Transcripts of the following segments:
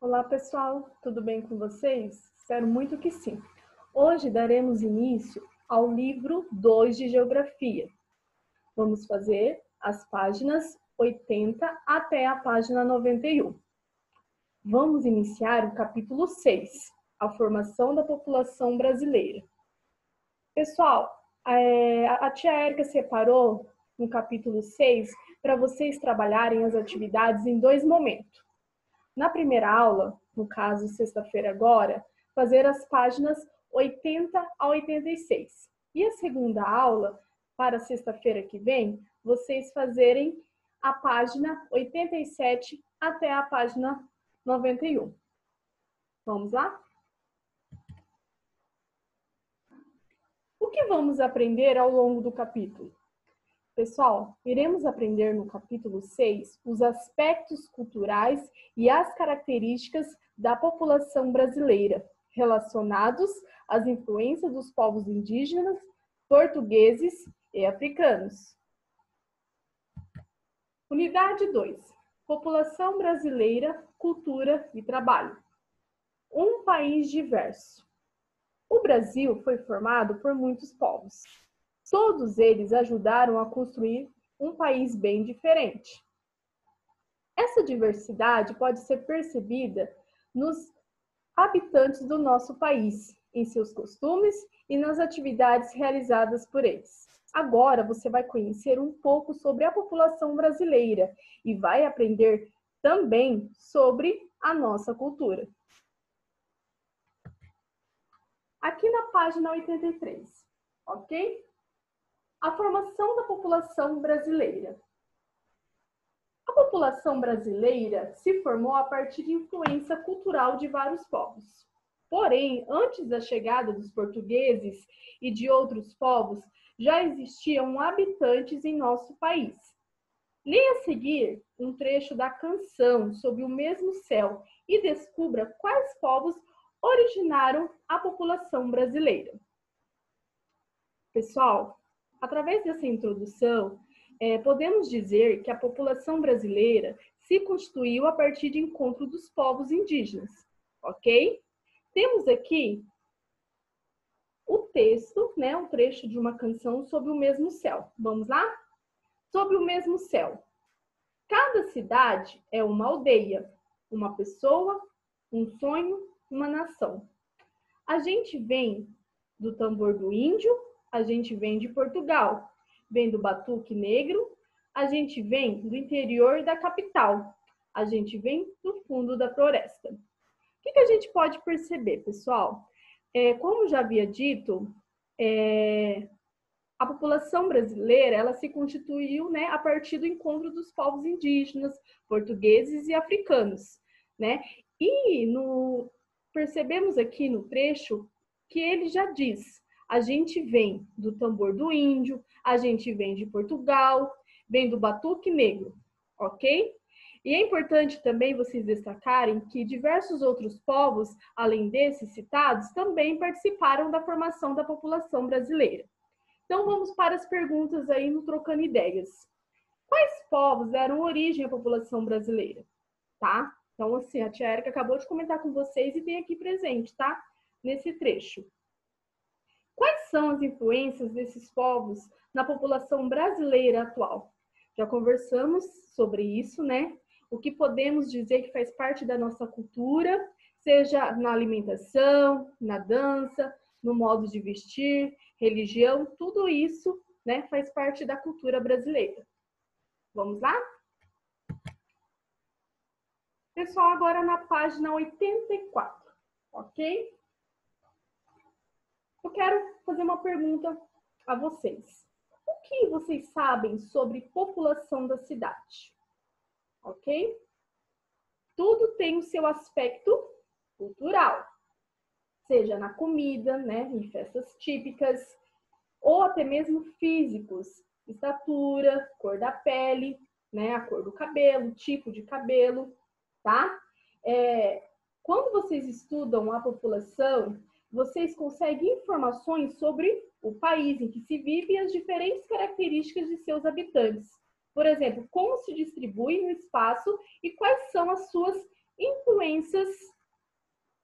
Olá, pessoal, tudo bem com vocês? Espero muito que sim. Hoje daremos início ao livro 2 de Geografia. Vamos fazer as páginas 80 até a página 91. Vamos iniciar o capítulo 6, a formação da população brasileira. Pessoal, a tia Érica separou no capítulo 6 para vocês trabalharem as atividades em dois momentos. Na primeira aula, no caso, sexta-feira agora, fazer as páginas 80 a 86. E a segunda aula, para sexta-feira que vem, vocês fazerem a página 87 até a página 91. Vamos lá? O que vamos aprender ao longo do capítulo? Pessoal, iremos aprender no capítulo 6 os aspectos culturais e as características da população brasileira, relacionados às influências dos povos indígenas, portugueses e africanos. Unidade 2. População brasileira, cultura e trabalho. Um país diverso. O Brasil foi formado por muitos povos. Todos eles ajudaram a construir um país bem diferente. Essa diversidade pode ser percebida nos habitantes do nosso país, em seus costumes e nas atividades realizadas por eles. Agora você vai conhecer um pouco sobre a população brasileira e vai aprender também sobre a nossa cultura. Aqui na página 83, ok? A formação da população brasileira. A população brasileira se formou a partir de influência cultural de vários povos. Porém, antes da chegada dos portugueses e de outros povos, já existiam habitantes em nosso país. Leia a seguir um trecho da canção Sob o Mesmo Céu e descubra quais povos originaram a população brasileira. Pessoal, através dessa introdução, podemos dizer que a população brasileira se constituiu a partir de encontro dos povos indígenas, ok? Temos aqui o texto, né, um trecho de uma canção Sob o Mesmo Céu. Vamos lá? Sob o mesmo céu. Cada cidade é uma aldeia, uma pessoa, um sonho, uma nação. A gente vem do tambor do índio, a gente vem de Portugal, vem do batuque negro, a gente vem do interior da capital, a gente vem do fundo da floresta. O que a gente pode perceber, pessoal? Como já havia dito, a população brasileira ela se constituiu, né, a partir do encontro dos povos indígenas, portugueses e africanos, né? E percebemos aqui no trecho que ele já diz: a gente vem do tambor do índio, a gente vem de Portugal, vem do batuque negro, ok? E é importante também vocês destacarem que diversos outros povos, além desses citados, também participaram da formação da população brasileira. Então vamos para as perguntas aí no Trocando Ideias. Quais povos deram origem à população brasileira? Tá? Então, assim, a tia Érica acabou de comentar com vocês e tem aqui presente, tá? Nesse trecho. Quais são as influências desses povos na população brasileira atual? Já conversamos sobre isso, né? O que podemos dizer que faz parte da nossa cultura, seja na alimentação, na dança, no modo de vestir, religião, tudo isso, né, faz parte da cultura brasileira. Vamos lá? Pessoal, agora na página 84, ok? Eu quero fazer uma pergunta a vocês. O que vocês sabem sobre população da cidade? Ok? Tudo tem o seu aspecto cultural, seja na comida, né, em festas típicas, ou até mesmo físicos, estatura, cor da pele, né, a cor do cabelo, tipo de cabelo, tá? Quando vocês estudam a população, vocês conseguem informações sobre o país em que se vive e as diferentes características de seus habitantes. Por exemplo, como se distribui no espaço e quais são as suas Influências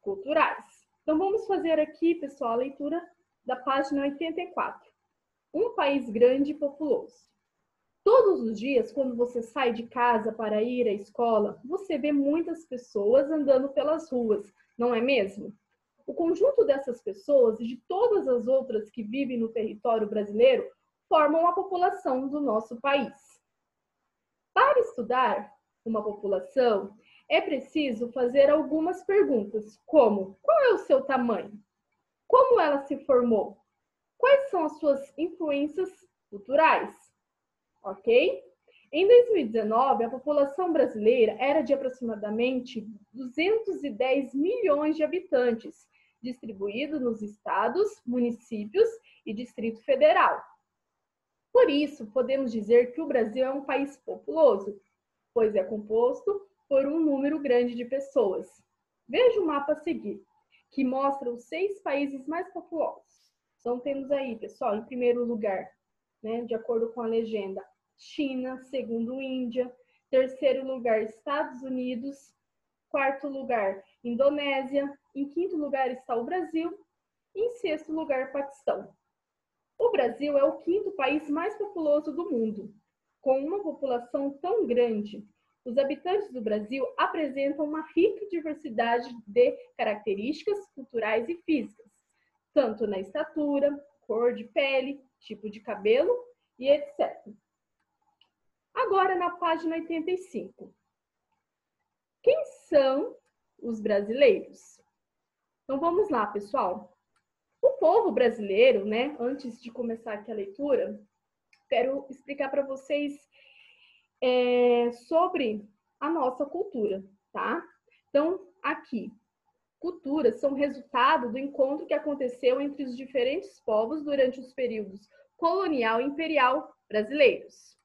culturais. Então, vamos fazer aqui, pessoal, a leitura da página 84. Um país grande e populoso. Todos os dias, quando você sai de casa para ir à escola, você vê muitas pessoas andando pelas ruas, não é mesmo? O conjunto dessas pessoas e de todas as outras que vivem no território brasileiro formam a população do nosso país. Para estudar uma população, é preciso fazer algumas perguntas, como: qual é o seu tamanho? Como ela se formou? Quais são as suas influências culturais? Ok? Em 2019, a população brasileira era de aproximadamente 210 milhões de habitantes, distribuídos nos estados, municípios e Distrito Federal. Por isso, podemos dizer que o Brasil é um país populoso, pois é composto por um número grande de pessoas. Veja o mapa a seguir, que mostra os 6 países mais populosos. Então, temos aí, pessoal, em primeiro lugar, né, de acordo com a legenda, China, segundo, Índia, terceiro lugar, Estados Unidos, quarto lugar, Indonésia, em quinto lugar está o Brasil, e em sexto lugar, Paquistão. O Brasil é o quinto país mais populoso do mundo. Com uma população tão grande, os habitantes do Brasil apresentam uma rica diversidade de características culturais e físicas, tanto na estatura, cor de pele, tipo de cabelo e etc. Agora, na página 85. Quem são os brasileiros? Então, vamos lá, pessoal. O povo brasileiro, né? Antes de começar aqui a leitura, quero explicar para vocês sobre a nossa cultura, tá? Então, aqui, culturas são resultado do encontro que aconteceu entre os diferentes povos durante os períodos colonial e imperial brasileiros.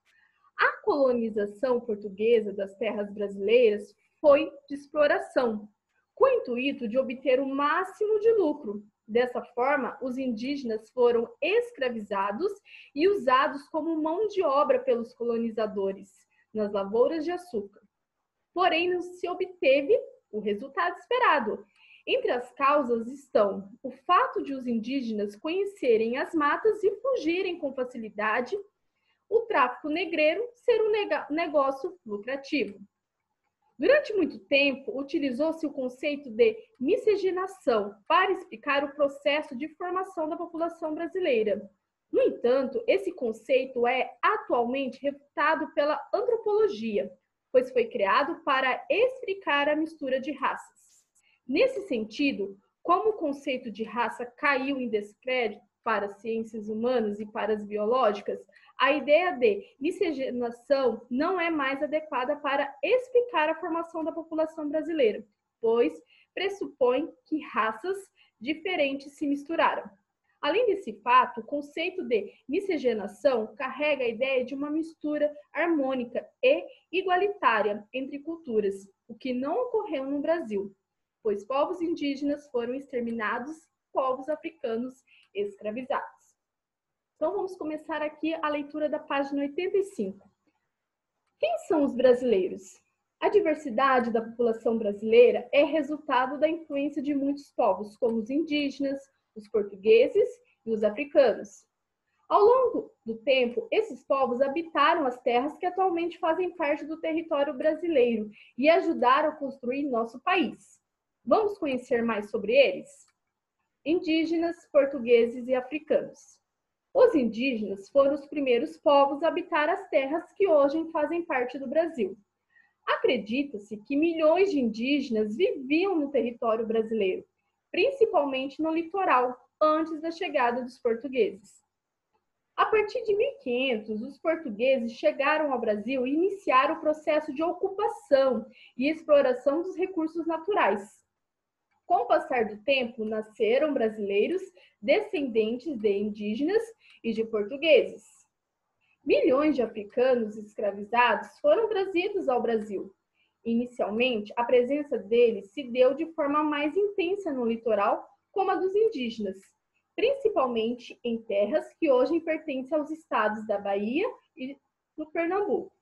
A colonização portuguesa das terras brasileiras foi de exploração, com o intuito de obter o máximo de lucro. Dessa forma, os indígenas foram escravizados e usados como mão de obra pelos colonizadores nas lavouras de açúcar. Porém, não se obteve o resultado esperado. Entre as causas estão o fato de os indígenas conhecerem as matas e fugirem com facilidade, o tráfico negreiro ser um negócio lucrativo. Durante muito tempo, utilizou-se o conceito de miscigenação para explicar o processo de formação da população brasileira. No entanto, esse conceito é atualmente refutado pela antropologia, pois foi criado para explicar a mistura de raças. Nesse sentido, como o conceito de raça caiu em descrédito para as ciências humanas e para as biológicas, a ideia de miscigenação não é mais adequada para explicar a formação da população brasileira, pois pressupõe que raças diferentes se misturaram. Além desse fato, o conceito de miscigenação carrega a ideia de uma mistura harmônica e igualitária entre culturas, o que não ocorreu no Brasil, pois povos indígenas foram exterminados, povos africanos escravizados. Então, vamos começar aqui a leitura da página 85. Quem são os brasileiros? A diversidade da população brasileira é resultado da influência de muitos povos, como os indígenas, os portugueses e os africanos. Ao longo do tempo, esses povos habitaram as terras que atualmente fazem parte do território brasileiro e ajudaram a construir nosso país. Vamos conhecer mais sobre eles? Indígenas, portugueses e africanos. Os indígenas foram os primeiros povos a habitar as terras que hoje fazem parte do Brasil. Acredita-se que milhões de indígenas viviam no território brasileiro, principalmente no litoral, antes da chegada dos portugueses. A partir de 1500, os portugueses chegaram ao Brasil e iniciaram o processo de ocupação e exploração dos recursos naturais. Com o passar do tempo, nasceram brasileiros descendentes de indígenas e de portugueses. Milhões de africanos escravizados foram trazidos ao Brasil. Inicialmente, a presença deles se deu de forma mais intensa no litoral, como a dos indígenas, principalmente em terras que hoje pertencem aos estados da Bahia e do Pernambuco.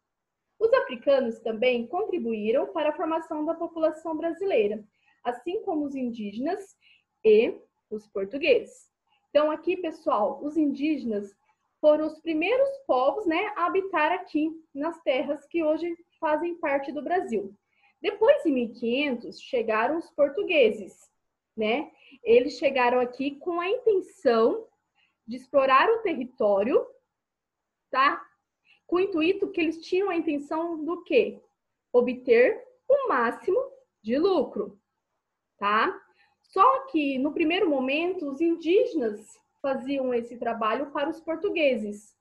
Os africanos também contribuíram para a formação da população brasileira, assim como os indígenas e os portugueses. Então, aqui, pessoal, os indígenas foram os primeiros povos, né, a habitar aqui nas terras que hoje fazem parte do Brasil. Depois, em 1500, chegaram os portugueses, né? Eles chegaram aqui com a intenção de explorar o território, tá? Com o intuito que eles tinham a intenção do quê? Obter o máximo de lucro, tá? Só que, no primeiro momento, os indígenas faziam esse trabalho para os portugueses.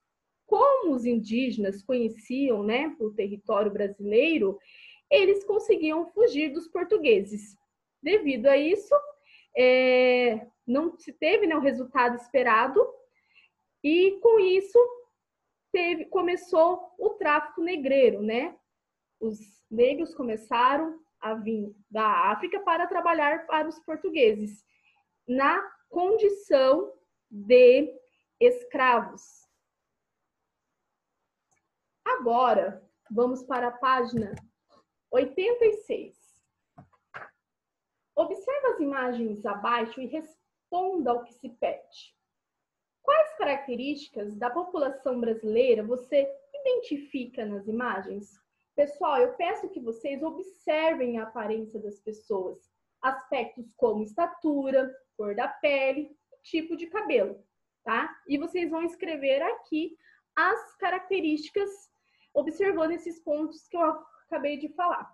Como os indígenas conheciam, né, o território brasileiro, eles conseguiam fugir dos portugueses. Devido a isso, não se teve, né, o resultado esperado, e com isso começou o tráfico negreiro, né? Os negros começaram a vir da África para trabalhar para os portugueses, na condição de escravos. Agora, vamos para a página 86. Observe as imagens abaixo e responda ao que se pede. Quais características da população brasileira você identifica nas imagens? Pessoal, eu peço que vocês observem a aparência das pessoas, aspectos como estatura, cor da pele e tipo de cabelo, tá? E vocês vão escrever aqui as características, observando esses pontos que eu acabei de falar.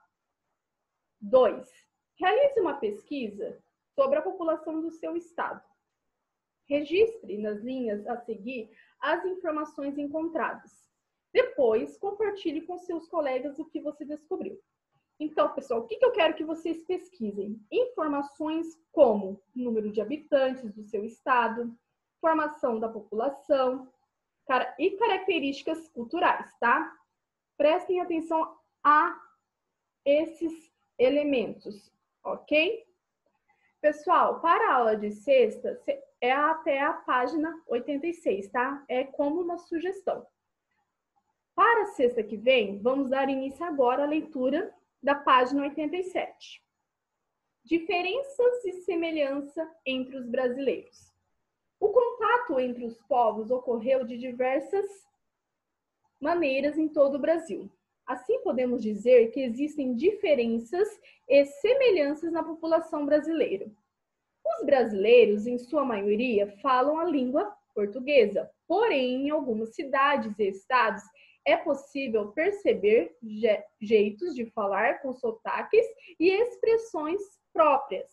2. Realize uma pesquisa sobre a população do seu estado. Registre nas linhas a seguir as informações encontradas. Depois, compartilhe com seus colegas o que você descobriu. Então, pessoal, o que eu quero que vocês pesquisem? Informações como número de habitantes do seu estado, formação da população e características culturais, tá? Prestem atenção a esses elementos, ok? Pessoal, para a aula de sexta, é até a página 86, tá? É como uma sugestão. Para a sexta que vem, vamos dar início agora à leitura da página 87. Diferenças e semelhança entre os brasileiros. O contato entre os povos ocorreu de diversas maneiras em todo o Brasil. Assim, podemos dizer que existem diferenças e semelhanças na população brasileira. Os brasileiros, em sua maioria, falam a língua portuguesa, porém, em algumas cidades e estados, é possível perceber jeitos de falar com sotaques e expressões próprias.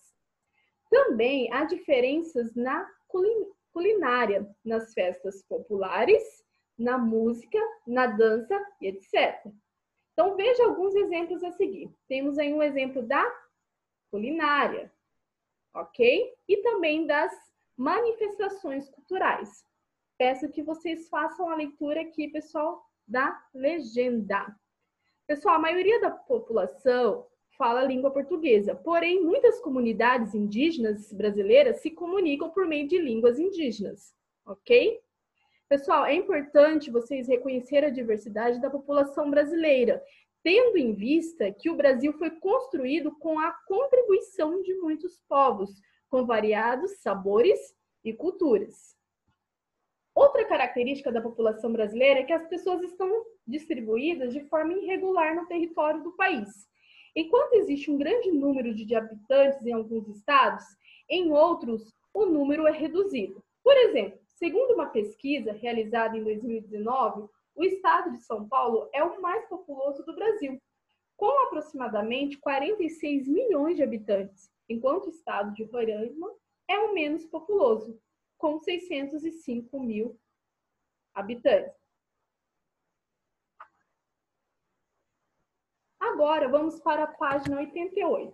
Também há diferenças na culinária, nas festas populares, na música, na dança e etc. Então, veja alguns exemplos a seguir. Temos aí um exemplo da culinária, ok? E também das manifestações culturais. Peço que vocês façam a leitura aqui, pessoal, da legenda. Pessoal, a maioria da população fala a língua portuguesa, porém, muitas comunidades indígenas brasileiras se comunicam por meio de línguas indígenas, ok? Pessoal, é importante vocês reconhecer a diversidade da população brasileira, tendo em vista que o Brasil foi construído com a contribuição de muitos povos, com variados sabores e culturas. Outra característica da população brasileira é que as pessoas estão distribuídas de forma irregular no território do país. Enquanto existe um grande número de habitantes em alguns estados, em outros o número é reduzido. Por exemplo, segundo uma pesquisa realizada em 2019, o estado de São Paulo é o mais populoso do Brasil, com aproximadamente 46 milhões de habitantes, enquanto o estado de Roraima é o menos populoso, com 605 mil habitantes. Agora, vamos para a página 88.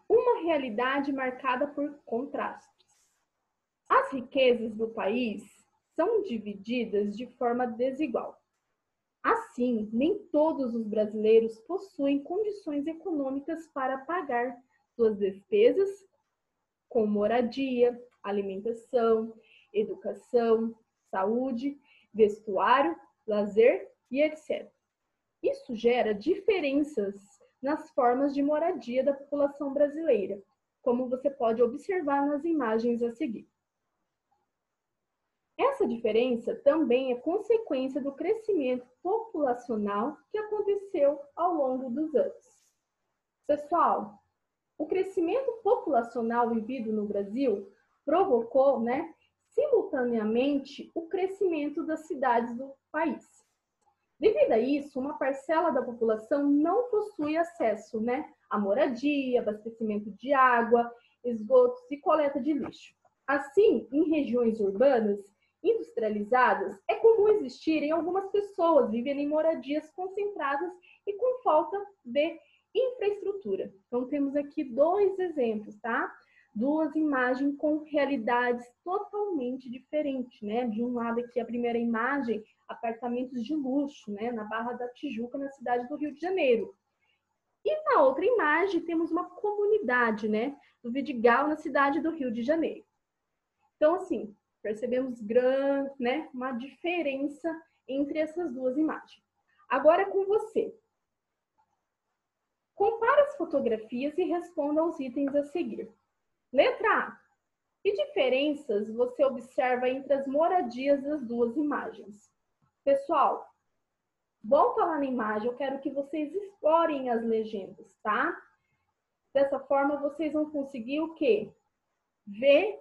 Uma realidade marcada por contrastes. As riquezas do país são divididas de forma desigual. Assim, nem todos os brasileiros possuem condições econômicas para pagar suas despesas com moradia, alimentação, educação, saúde vestuário, lazer e etc. Isso gera diferenças nas formas de moradia da população brasileira, como você pode observar nas imagens a seguir. Essa diferença também é consequência do crescimento populacional que aconteceu ao longo dos anos. Pessoal, o crescimento populacional vivido no Brasil provocou, simultaneamente o crescimento das cidades do país. Devido a isso, uma parcela da população não possui acesso, à moradia, abastecimento de água, esgotos e coleta de lixo. Assim, em regiões urbanas industrializadas, é comum existirem algumas pessoas vivendo em moradias concentradas e com falta de infraestrutura. Então, temos aqui 2 exemplos, tá? 2 imagens com realidades totalmente diferentes, De um lado aqui, a primeira imagem, apartamentos de luxo, na Barra da Tijuca, na cidade do Rio de Janeiro. E na outra imagem, temos uma comunidade, do Vidigal, na cidade do Rio de Janeiro. Então, assim, percebemos uma diferença entre essas 2 imagens. Agora é com você. Compare as fotografias e responda aos itens a seguir. Letra A. Que diferenças você observa entre as moradias das 2 imagens? Pessoal, volta lá na imagem, eu quero que vocês explorem as legendas, tá? Dessa forma, vocês vão conseguir o quê? Ver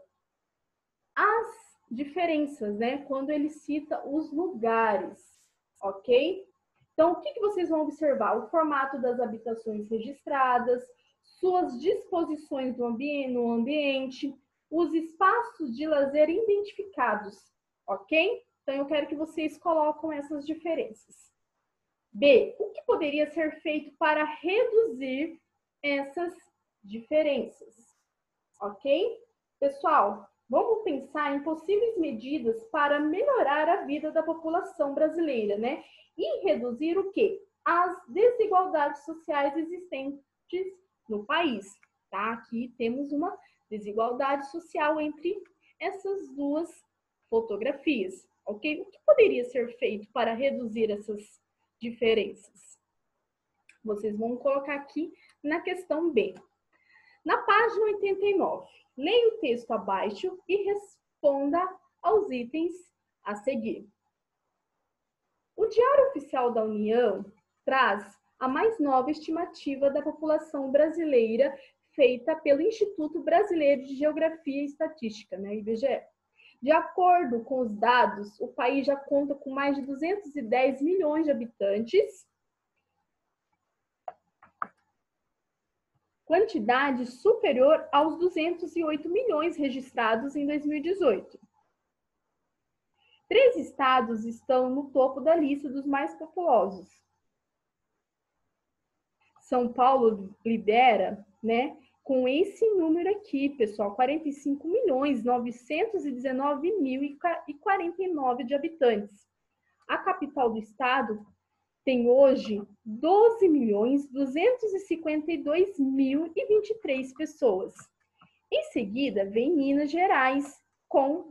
as diferenças, quando ele cita os lugares, ok? Então, o que vocês vão observar? O formato das habitações registradas, suas disposições no ambiente, os espaços de lazer identificados, ok? Então, eu quero que vocês coloquem essas diferenças. B. O que poderia ser feito para reduzir essas diferenças? Ok? Pessoal, vamos pensar em possíveis medidas para melhorar a vida da população brasileira, E reduzir o quê? As desigualdades sociais existentes no país, tá? Aqui temos uma desigualdade social entre essas 2 fotografias, ok? O que poderia ser feito para reduzir essas diferenças? Vocês vão colocar aqui na questão B. Na página 89, leia o texto abaixo e responda aos itens a seguir. O Diário Oficial da União traz a mais nova estimativa da população brasileira feita pelo Instituto Brasileiro de Geografia e Estatística, IBGE. De acordo com os dados, o país já conta com mais de 210 milhões de habitantes, quantidade superior aos 208 milhões registrados em 2018. 3 estados estão no topo da lista dos mais populosos. São Paulo lidera, com esse número aqui, pessoal, 45.919.049 de habitantes. A capital do estado tem hoje 12.252.023 pessoas. Em seguida, vem Minas Gerais, com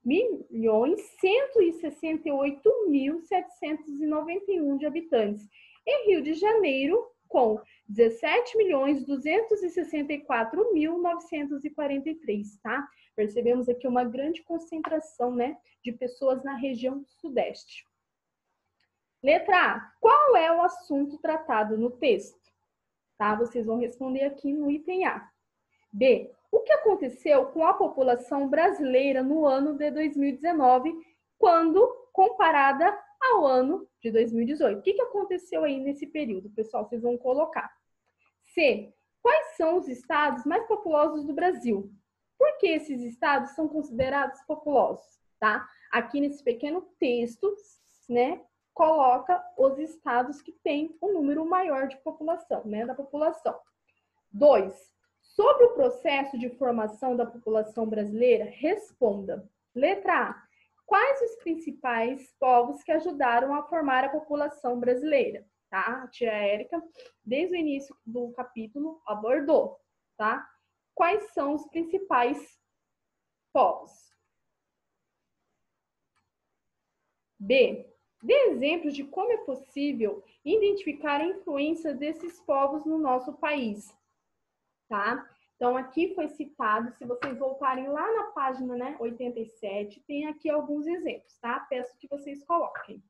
21.168.791 de habitantes. E Rio de Janeiro, com 17.264.943, tá? Percebemos aqui uma grande concentração, de pessoas na região sudeste. Letra A. Qual é o assunto tratado no texto? Tá? Vocês vão responder aqui no item A. B. O que aconteceu com a população brasileira no ano de 2019, quando comparada ao ano de 2018? O que aconteceu aí nesse período, pessoal? Vocês vão colocar. C. Quais são os estados mais populosos do Brasil? Por que esses estados são considerados populosos? Tá? Aqui nesse pequeno texto, coloca os estados que têm um número maior de população, da população. 2. Sobre o processo de formação da população brasileira, responda. Letra A. Quais os principais povos que ajudaram a formar a população brasileira? Tá? A tia Érica, desde o início do capítulo, abordou, tá? Quais são os principais povos? B. Dê exemplos de como é possível identificar a influência desses povos no nosso país, tá? Então, aqui foi citado, se vocês voltarem lá na página, né, 87, tem aqui alguns exemplos, tá? Peço que vocês coloquem.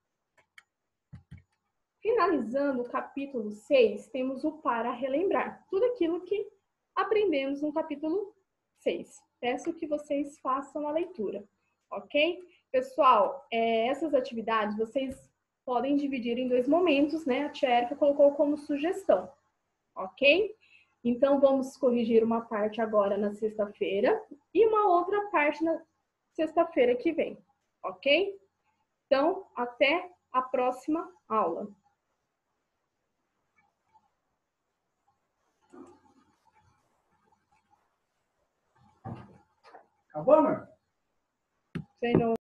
Finalizando o capítulo 6, temos o para relembrar. Tudo aquilo que aprendemos no capítulo 6. Peço que vocês façam a leitura, ok? Pessoal, essas atividades vocês podem dividir em 2 momentos, né? A tia Erika colocou como sugestão, ok? Então, vamos corrigir uma parte agora na sexta-feira e uma outra parte na sexta-feira que vem, ok? Então, até a próxima aula. Acabou, amor? Sei não.